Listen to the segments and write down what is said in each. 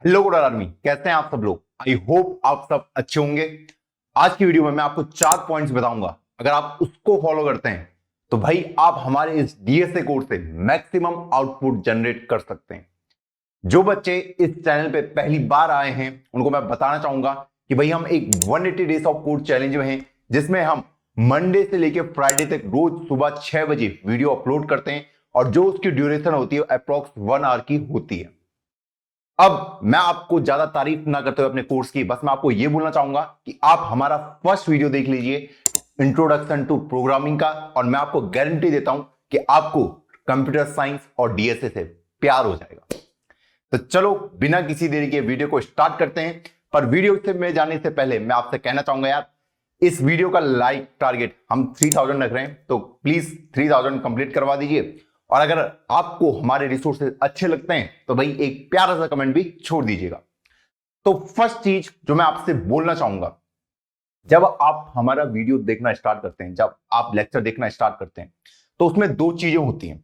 Hello good army, कैसे हैं आप सब लोग। आई होप आप सब अच्छे होंगे। आज की वीडियो में मैं आपको 4 पॉइंट्स बताऊंगा। अगर आप उसको फॉलो करते हैं तो भाई आप हमारे इस डीएसए कोर्स से मैक्सिमम आउटपुट जनरेट कर सकते हैं। जो बच्चे इस चैनल पे पहली बार आए हैं उनको मैं बताना चाहूंगा कि भाई हम एक 180 डेज ऑफ कोड चैलेंज में हैं, जिसमें हम मंडे से लेकर फ्राइडे तक रोज सुबह 6 बजे वीडियो अपलोड करते हैं और जो उसकी ड्यूरेशन होती है अप्रोक्स 1 आवर की होती है। अब मैं आपको ज्यादा तारीफ ना करते हुए अपने कोर्स की, बस मैं आपको यह बोलना चाहूंगा कि आप हमारा फर्स्ट वीडियो देख लीजिए इंट्रोडक्शन टू प्रोग्रामिंग का, और मैं आपको गारंटी देता हूं कि आपको कंप्यूटर साइंस और डीएसए से प्यार हो जाएगा। तो चलो बिना किसी देरी के वीडियो को स्टार्ट करते हैं। पर वीडियो से में जाने से पहले मैं आपसे कहना चाहूंगा यार, इस वीडियो का लाइक टारगेट हम 3000 रख रहे हैं, तो प्लीज 3000 कंप्लीट करवा दीजिए। और अगर आपको हमारे रिसोर्सेज अच्छे लगते हैं तो भाई एक प्यारा सा कमेंट भी छोड़ दीजिएगा। तो फर्स्ट चीज जो मैं आपसे बोलना चाहूंगा, जब आप हमारा वीडियो देखना स्टार्ट करते हैं, जब आप लेक्चर देखना स्टार्ट करते हैं, तो उसमें दो चीजें होती हैं।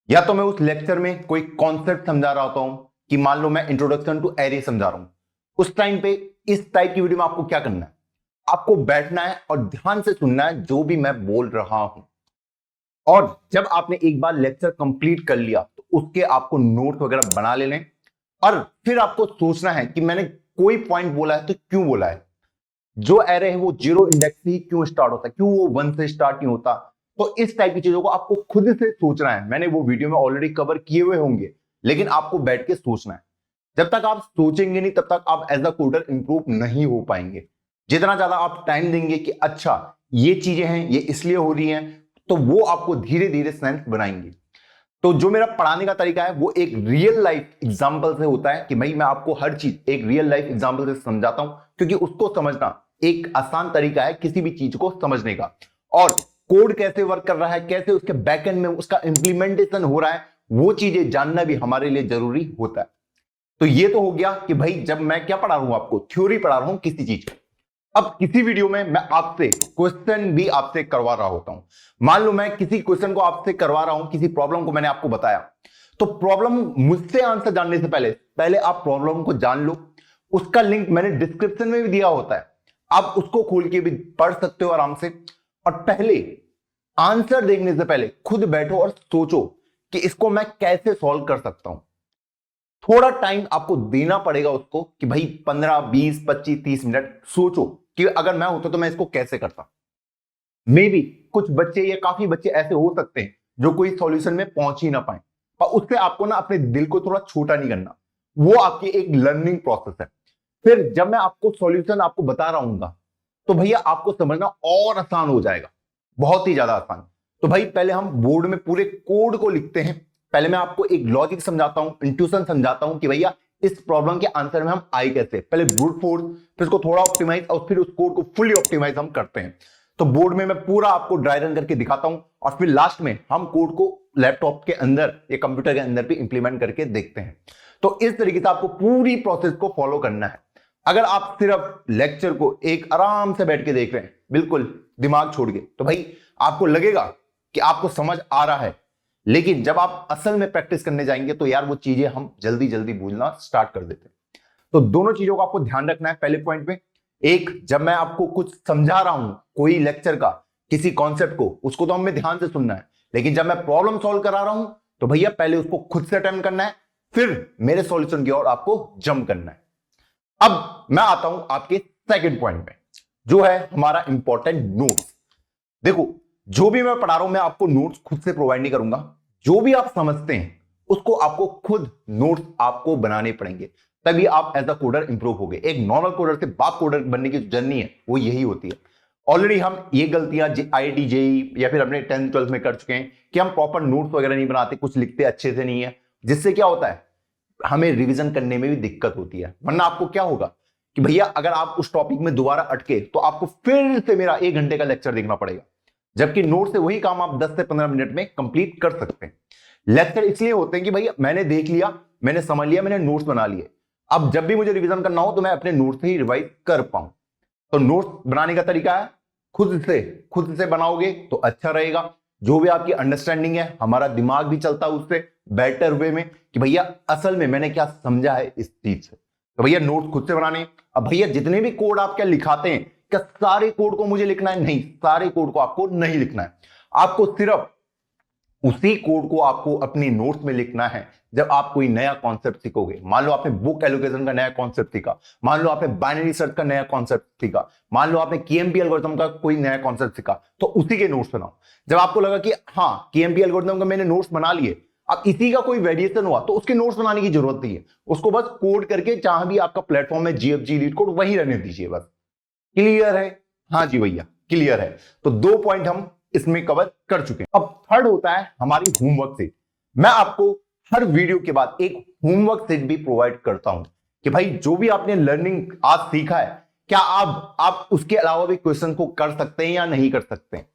या तो मैं उस लेक्चर में कोई कॉन्सेप्ट समझा रहा होता हूं, कि मान लो मैं इंट्रोडक्शन टू एरे समझा रहा हूं, उस टाइम पे इस टाइप की वीडियो में आपको क्या करना है, आपको बैठना है और ध्यान से सुनना है जो भी मैं बोल रहा हूं। और जब आपने एक बार लेक्चर कंप्लीट कर लिया तो उसके आपको नोट वगैरह बना लेने, और फिर आपको सोचना है कि मैंने कोई पॉइंट बोला है तो क्यों बोला है, जो एरे है वो 0 इंडेक्स से ही क्यों स्टार्ट होता है, क्यों वो 1 से स्टार्ट नहीं होता। तो इस टाइप की चीजों को आपको खुद से सोचना है। मैंने वो वीडियो में ऑलरेडी कवर किए हुए होंगे, लेकिन आपको बैठ के सोचना है। जब तक आप सोचेंगे नहीं तब तक आप एज अ कोडर इंप्रूव नहीं हो पाएंगे। जितना ज्यादा आप टाइम देंगे कि अच्छा ये चीजें हैं, ये इसलिए हो रही हैं, तो वो आपको धीरे धीरे सेंस बनाएंगे। तो जो मेरा पढ़ाने का तरीका है वो एक रियल लाइफ एग्जांपल से होता है, कि भाई मैं आपको हर चीज एक रियल लाइफ एग्जांपल से समझाता हूं, क्योंकि उसको समझना एक आसान तरीका है किसी भी चीज को समझने का। और कोड कैसे वर्क कर रहा है, कैसे उसके बैकएंड में उसका इंप्लीमेंटेशन हो रहा है, वो चीजें जानना भी हमारे लिए जरूरी होता है। तो ये तो हो गया कि भाई जब मैं क्या पढ़ा रहा हूं, आपको थ्योरी पढ़ा रहा हूं किसी चीज की। अब किसी वीडियो में मैं आपसे क्वेश्चन भी आपसे करवा रहा होता हूं। मान लो मैं किसी क्वेश्चन को आपसे करवा रहा हूं, किसी प्रॉब्लम को मैंने आपको बताया, तो प्रॉब्लम मुझसे आंसर जानने से पहले पहले आप प्रॉब्लम को जान लो। उसका लिंक मैंने डिस्क्रिप्शन में भी दिया होता है, आप उसको खोल के भी पढ़ सकते हो आराम से। और पहले आंसर देखने से पहले खुद बैठो और सोचो कि इसको मैं कैसे सॉल्व कर सकता हूं। थोड़ा टाइम आपको देना पड़ेगा उसको, कि भाई 15 20 25 30 मिनट सोचो कि अगर मैं होता तो मैं इसको कैसे करता। मे बी कुछ बच्चे या काफी बच्चे ऐसे हो सकते हैं जो कोई सॉल्यूशन में पहुंच ही ना पाए, पर उससे आपको ना अपने दिल को थोड़ा छोटा नहीं करना, वो आपकी एक लर्निंग प्रोसेस है। फिर जब मैं आपको सॉल्यूशन आपको बता रहा हूं तो भैया आपको समझना और आसान हो जाएगा, बहुत ही ज्यादा आसान। तो भाई पहले हम बोर्ड में पूरे कोड को लिखते हैं। पहले मैं आपको एक लॉजिक समझाता हूं, इंट्यूशन समझाता हूं कि भैया इस प्रॉब्लम के आंसर में हम आए कैसे। पहले ब्रूट फोर्स, फिर उसको थोड़ा ऑप्टिमाइज, और फिर उस कोड को फुली ऑप्टिमाइज हम करते हैं। तो बोर्ड में मैं पूरा आपको ड्राई रन करके दिखाता हूं, और फिर लास्ट में हम कोड को लैपटॉप के अंदर या कंप्यूटर के अंदर भी इंप्लीमेंट करके देखते हैं। तो इस तरीके से आपको पूरी प्रोसेस को फॉलो करना है। अगर आप सिर्फ लेक्चर को एक आराम से बैठ के देख रहे हैं बिल्कुल दिमाग छोड़ के, तो भाई आपको लगेगा कि आपको समझ आ रहा है, लेकिन जब आप असल में प्रैक्टिस करने जाएंगे तो यार वो चीजें हम जल्दी जल्दी भूलना स्टार्ट कर देते हैं। तो दोनों चीजों को आपको ध्यान रखना है। पहले पॉइंट में, एक जब मैं आपको कुछ समझा रहा हूं कोई लेक्चर का किसी कॉन्सेप्ट को, उसको तो हमें ध्यान से सुनना है, लेकिन जब मैं प्रॉब्लम सॉल्व करा रहा हूं तो भैया पहले उसको खुद से अटेम्प्ट करना है, फिर मेरे सॉल्यूशन की ओर आपको जंप करना है। अब मैं आता हूं आपके सेकंड पॉइंट में, जो है हमारा इंपॉर्टेंट नोट्स। देखो जो भी मैं पढ़ा रहा हूं मैं आपको नोट्स खुद से प्रोवाइड नहीं करूंगा। जो भी आप समझते हैं उसको आपको खुद नोट्स आपको बनाने पड़ेंगे, तभी आप एज अ कोडर इंप्रूव होगे। एक नॉर्मल कोडर से बाप कोडर बनने की जर्नी है वो यही होती है। ऑलरेडी हम ये गलतियां IIT JEE या फिर अपने 10th 12th में कर चुके हैं कि हम प्रॉपर नोट्स वगैरह नहीं बनाते, कुछ लिखते अच्छे से नहीं है, जिससे क्या होता है हमें रिवीजन करने में भी दिक्कत होती है। वरना आपको क्या होगा कि भैया अगर आप उस टॉपिक में दोबारा अटके तो आपको फिर से मेरा 1 घंटे का लेक्चर देखना पड़ेगा, जबकि नोट से वही काम आप 10 से 15 मिनट में कंप्लीट कर सकते हैं। लेक्चर इसलिए होते हैं कि भैया मैंने देख लिया, मैंने समझ लिया, मैंने नोट्स बना लिए, अब जब भी मुझे रिवीजन करना हो तो मैं अपने नोट्स से ही रिवाइज कर पाऊं। तो नोट्स बनाने का तरीका है खुद से बनाओगे तो अच्छा रहेगा। जो भी आपकी अंडरस्टैंडिंग है, हमारा दिमाग भी चलता है उससे बेटर वे में, कि भैया असल में मैंने क्या समझा है इस चीज से। तो भैया नोट्स खुद से बनाने। अब भैया जितने भी कोड आप क्या लिखाते हैं, क्या सारे कोड को मुझे लिखना है? नहीं, सारे कोड को आपको नहीं लिखना है। आपको सिर्फ उसी कोड को आपको अपनी नोट्स में लिखना है जब आप कोई नया कॉन्सेप्ट सीखोगे। मान लो आपने बुक एलोकेशन का नया कॉन्सेप्ट सीखा, मान लो आपने बाइनरी सर्च का नया कॉन्सेप्ट सीखा, मान लो आपने केएमपी एल्गोरिथम का कोई नया कॉन्सेप्ट सीखा, तो उसी के नोट्स बनाओ। जब आपको लगा कि हाँ केएमपी एल्गोरिथम का मैंने नोट्स बना लिए, अब इसी का कोई वेरिएशन हुआ तो उसके नोट्स बनाने की जरूरत नहीं है, उसको बस कोड करके जहां भी आपका प्लेटफॉर्म है जीएफजी लीड कोड वहीं रहने दीजिए बस। क्लियर है? हाँ जी भैया क्लियर है। तो 2 पॉइंट हम इसमें कवर कर चुके हैं। अब थर्ड होता है हमारी होमवर्क सीट। मैं आपको हर वीडियो के बाद एक होमवर्क सीट भी प्रोवाइड करता हूं कि भाई जो भी आपने लर्निंग आज सीखा है, क्या आप उसके अलावा भी क्वेश्चन को कर सकते हैं या नहीं कर सकते हैं।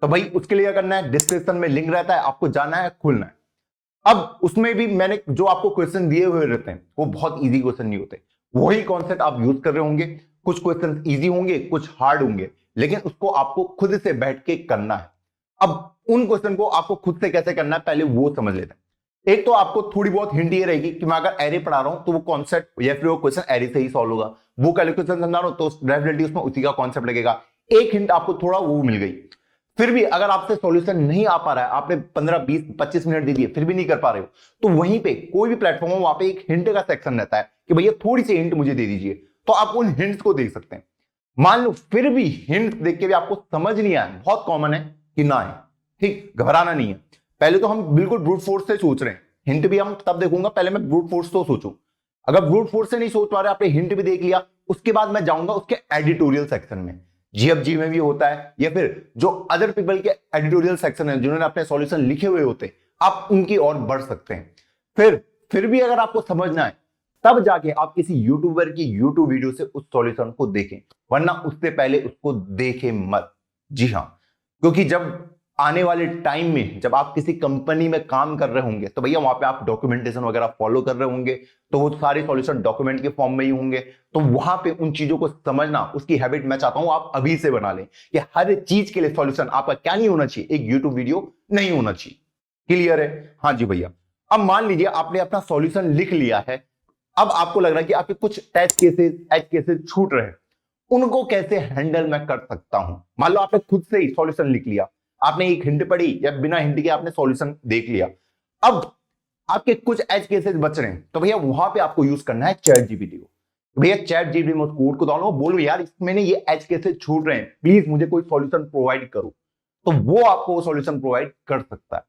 तो भाई उसके लिए करना है, डिस्क्रिप्शन में लिंक रहता है, आपको जाना है, खुलना है। अब उसमें भी मैंने जो आपको क्वेश्चन दिए हुए रहते हैं वो बहुत इजी क्वेश्चन नहीं होते, वही कॉन्सेप्ट आप यूज कर रहे होंगे। कुछ क्वेश्चन इजी होंगे, कुछ हार्ड होंगे, लेकिन उसको आपको खुद से बैठ के करना है। अब उन क्वेश्चन को आपको खुद से कैसे करना है पहले वो समझ लेते हैं। एक तो आपको थोड़ी बहुत हिंट ये रहेगी कि मैं अगर एरे पढ़ा रहा हूं तो वो कॉन्सेप्ट या फिर वो क्वेश्चन एरे से ही सॉल्व होगा। वो कैलकुलेशन समझा रहा हूं तो डेफिनेटली उसमें उसी का कॉन्सेप्ट लगेगा। एक हिंट आपको थोड़ा वो मिल गई। फिर भी अगर आपसे सॉल्यूशन नहीं आ पा रहा है, आपने 15 20 25 मिनट दे दिए फिर भी नहीं कर पा रहे हो, तो वहीं पे कोई भी प्लेटफॉर्म हो वहां पे एक हिंट का सेक्शन रहता है कि भैया थोड़ी सी हिंट मुझे दे दीजिए, तो आप उन हिंट्स को देख सकते हैं। मान लो फिर भी हिंट देख के भी आपको समझ नहीं आया, बहुत कॉमन है कि ना है, ठीक, घबराना नहीं है। पहले तो हम बिल्कुल ब्रूट फोर्स से सोच रहे हैं, हिंट भी हम तब देखूंगा, पहले मैं ब्रूट फोर्स तो सोचूं। अगर ब्रूट फोर्स से नहीं सोच पा रहे, आपने हिंट भी देख लिया, उसके बाद मैं जाऊंगा उसके एडिटोरियल सेक्शन में। जीएफजी में भी होता है, या फिर जो अदर पीपल के एडिटोरियल सेक्शन है जिन्होंने अपने सॉल्यूशन लिखे हुए होते, आप उनकी ओर बढ़ सकते हैं। फिर भी अगर आपको समझना है तब जाके आप किसी यूट्यूबर की यूट्यूब वीडियो से उस सॉल्यूशन को देखें, वरना उससे पहले उसको देखें मत। जी हां, क्योंकि जब आने वाले टाइम में जब आप किसी कंपनी में काम कर रहे होंगे तो भैया वहां पे आप डॉक्यूमेंटेशन वगैरह फॉलो कर रहे होंगे, तो वो सारे सॉल्यूशन डॉक्यूमेंट के फॉर्म में ही होंगे। तो वहां पे उन चीजों को समझना, उसकी हैबिट मैं चाहता हूं आप अभी से बना लें कि हर चीज के लिए सॉल्यूशन आपका क्या नहीं होना चाहिए, एक यूट्यूब वीडियो नहीं होना चाहिए। क्लियर है? हाँ जी भैया। अब मान लीजिए आपने अपना सॉल्यूशन लिख लिया है, अब आपको लग रहा है कि आपके कुछ टेस्ट केसेस एज केसेस छूट रहे हैं, उनको कैसे हैंडल मैं कर सकता हूं। मान लो आपने खुद से ही सॉल्यूशन लिख लिया, आपने एक हिंट पढ़ी या बिना हिंट के आपने सॉल्यूशन देख लिया, अब आपके कुछ एज केसेस बच रहे हैं, तो भैया वहां पे आपको यूज करना है चैट जीपीटी को। भैया चैट जीपीटी में उस कोड को डालो, बोलो यार इसमें ये एज केसेस छूट रहे हैं, प्लीज मुझे कोई सॉल्यूशन प्रोवाइड करो, तो वो आपको सॉल्यूशन प्रोवाइड कर सकता है।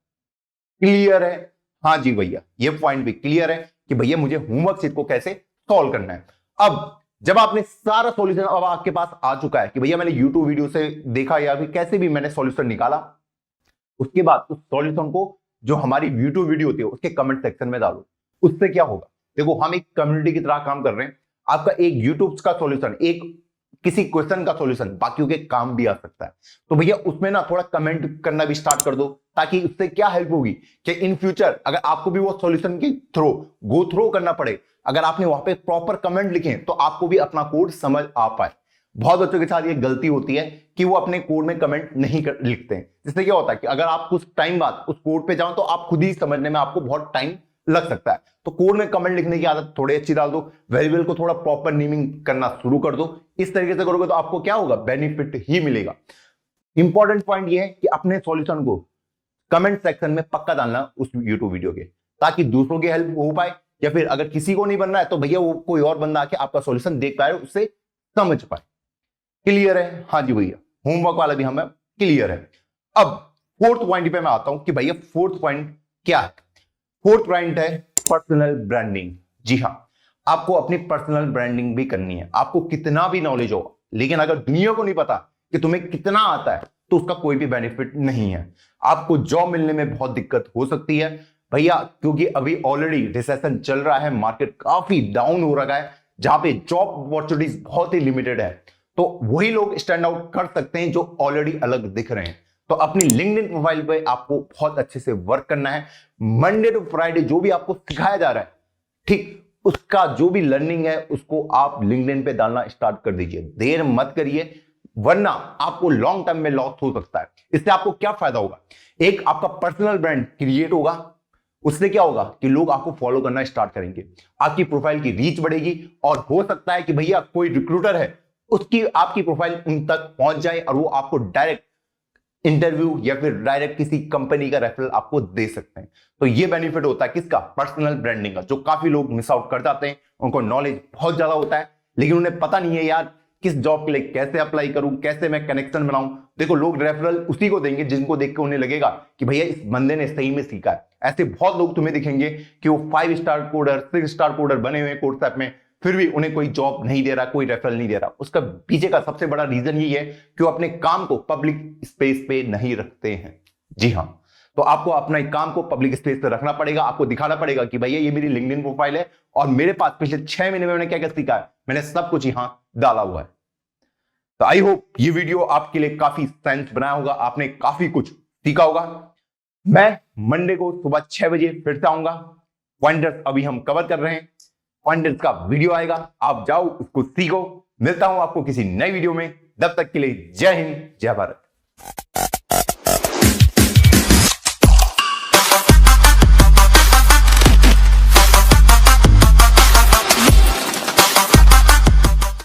क्लियर है? हाँ जी भैया, ये पॉइंट भी क्लियर है कि भैया मुझे होमवर्क शीट को कैसे सॉल्व करना है। अब जब आपने सारा सॉल्यूशन अब आपके पास आ चुका है कि भैया मैंने यूट्यूब वीडियो से देखा या फिर कैसे भी मैंने सॉल्यूशन निकाला, उसके बाद उस सॉल्यूशन को जो हमारी यूट्यूब वीडियो होती है उसके कमेंट सेक्शन में डालो। उससे क्या होगा, देखो हम एक कम्युनिटी की तरह काम कर रहे हैं, आपका एक यूट्यूब का सॉल्यूशन, एक किसी क्वेश्चन का सॉल्यूशन बाकियों के काम भी आ सकता है। तो भैया उसमें ना थोड़ा कमेंट करना भी स्टार्ट कर दो, ताकि उससे क्या हेल्प होगी कि इन फ्यूचर अगर आपको भी वो सॉल्यूशन के थ्रू गो थ्रू करना पड़े, अगर आपने वहां पे प्रॉपर कमेंट लिखे तो आपको भी अपना कोड समझ आ पाए। बहुत बच्चों के साथ ये गलती होती है कि वो अपने कोड में कमेंट नहीं लिखते हैं, जिससे क्या होता है कि अगर आप कुछ टाइम बाद उस कोड पे जाओ तो आप खुद ही समझने में आपको बहुत टाइम लग सकता है। तो कोड में कमेंट लिखने की आदत थोड़ी अच्छी डाल दो, वेरिएबल को थोड़ा प्रॉपर नेमिंग करना शुरू कर दो। इस तरीके से करोगे तो आपको क्या होगा, बेनिफिट ही मिलेगा। इंपॉर्टेंट पॉइंट ये है कि अपने सॉल्यूशन को कमेंट सेक्शन में पक्का डालना उस यूट्यूब वीडियो के, ताकि दूसरों की हेल्प हो पाए, या फिर अगर किसी को नहीं बनना है तो भैया वो कोई और बंदा आके आपका सॉल्यूशन देख पाए, उससे समझ पाए। क्लियर है? हाँ जी भैया, होमवर्क वाला भी हमें क्लियर है। अब फोर्थ पॉइंट पे मैं आता हूं कि भैया फोर्थ पॉइंट क्या है। फोर्थ पॉइंट है पर्सनल ब्रांडिंग। जी हां, आपको अपनी पर्सनल ब्रांडिंग भी करनी है। आपको कितना भी नॉलेज हो, लेकिन अगर दुनिया को नहीं पता कि तुम्हें कितना आता है तो उसका कोई भी बेनिफिट नहीं है। आपको जॉब मिलने में बहुत दिक्कत हो सकती है भैया, क्योंकि अभी ऑलरेडी रिसेशन चल रहा है, मार्केट काफी डाउन हो रहा है, जहां पे जॉब अपॉर्चुनिटीज बहुत ही लिमिटेड है। तो वही लोग स्टैंड आउट कर सकते हैं जो ऑलरेडी अलग दिख रहे हैं। तो अपनी लिंक्डइन प्रोफाइल पे आपको बहुत अच्छे से वर्क करना है। मंडे टू फ्राइडे जो भी आपको सिखाया जा रहा है, ठीक, उसका जो भी लर्निंग है उसको आप लिंक्डइन पे डालना स्टार्ट कर दीजिए, देर मत करिए, वरना आपको लॉन्ग टर्म में लॉस हो सकता है। इससे आपको क्या फायदा होगा, एक आपका पर्सनल ब्रांड क्रिएट होगा, उससे क्या होगा कि लोग आपको फॉलो करना स्टार्ट करेंगे, आपकी प्रोफाइल की रीच बढ़ेगी और हो सकता है कि भैया कोई रिक्रूटर है उसकी आपकी प्रोफाइल उन तक पहुंच जाए और वो आपको डायरेक्ट इंटरव्यू या फिर डायरेक्ट किसी कंपनी का रेफरल आपको दे सकते हैं। तो ये बेनिफिट होता है किसका? पर्सनल ब्रांडिंग का, जो काफी लोग मिस आउट कर जाते हैं। उनको नॉलेज बहुत ज्यादा होता है लेकिन उन्हें पता नहीं है यार किस जॉब के लिए कैसे अप्लाई करूं, कैसे मैं कनेक्शन बनाऊं। देखो, लोग रेफरल उसी को देंगे जिनको देख के उन्हें लगेगा कि भैया इस बंदे ने सही में सीखा है। ऐसे बहुत लोग तुम्हें दिखेंगे कि वो 5 स्टार कोडर 6 स्टार कोडर बने हुए कोर्स ऐप में, फिर भी उन्हें कोई जॉब नहीं दे रहा, कोई रेफरल नहीं दे रहा। उसका पीछे का सबसे बड़ा रीजन यही है कि वो अपने काम को पब्लिक स्पेस पे नहीं रखते हैं। जी हाँ, तो आपको अपना काम को पब्लिक स्पेस पे रखना पड़ेगा। आपको दिखाना पड़ेगा कि भैया ये मेरी लिंक्डइन प्रोफाइल है और मेरे पास पिछले 6 महीने में मैंने क्या क्या सीखा है, मैंने सब कुछ यहां डाला हुआ है। तो आई होप ये वीडियो आपके लिए काफी सेंस बनाया होगा, आपने काफी कुछ सीखा होगा। मैं मंडे को सुबह 6 बजे फिर से आऊंगा। पॉइंटर्स अभी हम कवर कर रहे हैं, पॉइंटर्स का वीडियो आएगा, आप जाओ उसको सीखो। मिलता हूं आपको किसी नई वीडियो में, तब तक के लिए जय हिंद जय भारत।